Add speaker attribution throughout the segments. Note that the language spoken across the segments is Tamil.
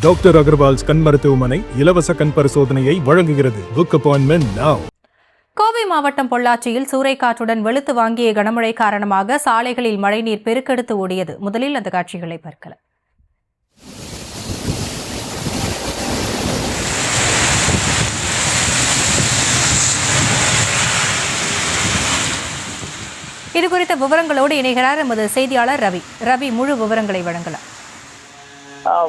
Speaker 1: டாக்டர் அகர்வால்ஸ் கண் மருத்துவமனை இலவச கண் பரிசோதனையை வழங்குகிறது. Book appointment now.
Speaker 2: கோவை மாவட்டம் பொள்ளாச்சியில் சூறைக்காற்றுடன் வெளுத்து வாங்கிய கனமழை காரணமாக சாலைகளில் மழைநீர் பெருக்கெடுத்து ஓடியது. முதலில் அந்த காட்சிகளை பார்க்கலாம். இதுகுறித்த விவரங்களோடு இணைகிறார் எமது செய்தியாளர் ரவி. முழு விவரங்களை வழங்கலாம்.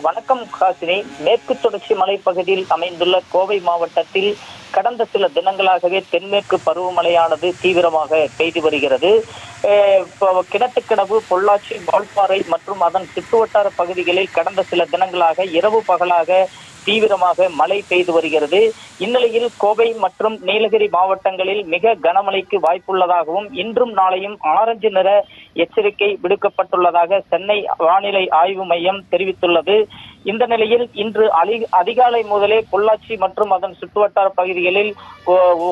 Speaker 3: வணக்கம் காசினி. மேற்கு தொடர்ச்சி மலைப்பகுதியில் அமைந்துள்ள கோவை மாவட்டத்தில் கடந்த சில தினங்களாகவே தென்மேற்கு பருவமழையானது தீவிரமாக பெய்து வருகிறது. கிணத்துக்கிணவு, பொள்ளாச்சி, வால்பாறை மற்றும் அதன் சுற்றுவட்டார பகுதிகளில் கடந்த சில தினங்களாக இரவு பகலாக தீவிரமாக மழை பெய்து வருகிறது. இந்நிலையில் கோவை மற்றும் நீலகிரி மாவட்டங்களில் மிக கனமழைக்கு வாய்ப்புள்ளதாகவும் இன்றும் நாளையும் ஆரஞ்சு நிற எச்சரிக்கை விடுக்கப்பட்டுள்ளதாக சென்னை வானிலை ஆய்வு மையம் தெரிவித்துள்ளது. இந்த நிலையில் இன்று அதிகாலை முதலே பொள்ளாச்சி மற்றும் அதன் சுற்றுவட்டார பகுதிகளில்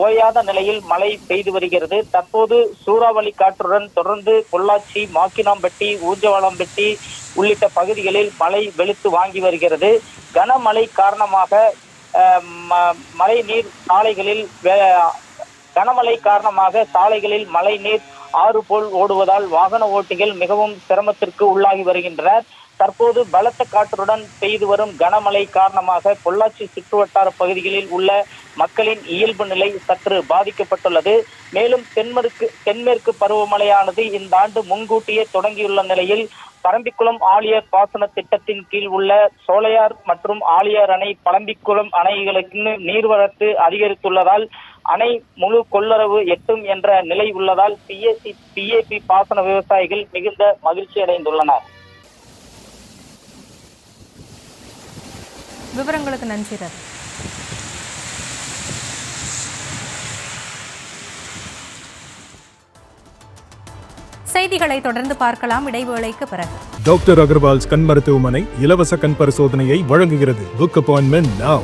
Speaker 3: ஓயாத நிலையில் மழை பெய்து வருகிறது. தற்போது சூறாவளி காற்றுடன் தொடர்ந்து பொள்ளாச்சி, மாக்கினாம்பட்டி, ஊஞ்சவாளம்பட்டி உள்ளிட்ட பகுதிகளில் மழை வெளுத்து வாங்கி வருகிறது. கனமழை காரணமாக சாலைகளில் மழை நீர் ஆறு போல் ஓடுவதால் வாகன ஓட்டிகள் மிகவும் சிரமத்திற்கு உள்ளாகி வருகின்றனர். தற்போது பலத்த காற்றுடன் பெய்து வரும் கனமழை காரணமாக பொள்ளாச்சி சுற்றுவட்டார பகுதிகளில் உள்ள மக்களின் இயல்பு நிலை சற்று பாதிக்கப்பட்டுள்ளது. மேலும் தென்மேற்கு பருவமழையானது இந்த ஆண்டு முன்கூட்டியே தொடங்கியுள்ள நிலையில் பரம்பிக்குளம் ஆழியார் பாசன திட்டத்தின் கீழ் உள்ள சோலையார் மற்றும் ஆழியார் அணை, பரம்பிக்குளம் அணைகளுக்கு நீர்வரத்து அதிகரித்துள்ளதால் அணை முழு கொள்ளளவு எட்டும் என்ற நிலை உள்ளதால் பிஏபி பாசன விவசாயிகள் மிகுந்த மகிழ்ச்சி அடைந்துள்ளனர்.
Speaker 2: விவரங்களுக்கு நன்றி ரவி. செய்திகளை தொடர்ந்து பார்க்கலாம் இடைவேளைக்கு பிறகு.
Speaker 1: டாக்டர் அகர்வால்ஸ் கண் மருத்துவமனை இலவச கண் பரிசோதனையை வழங்குகிறது. Book appointment now.